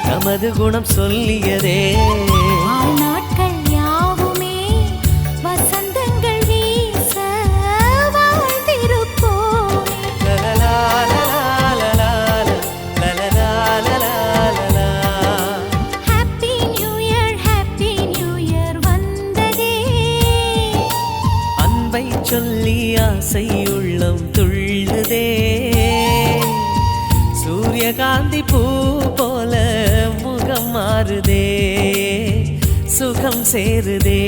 நமது குணம் சொல்லியதே. நாட்கள் யாவுமே வசந்தங்கள் வீச வாழ்ந்திருப்போமே. ஹாப்பி நியூ இயர் வந்ததே. அன்பை சொல்லி ஆசை உள்ளம் துள்ளுதே. சூரியகாந்தி பூ போல முகம் மாறுதே, சுகம் சேருதே.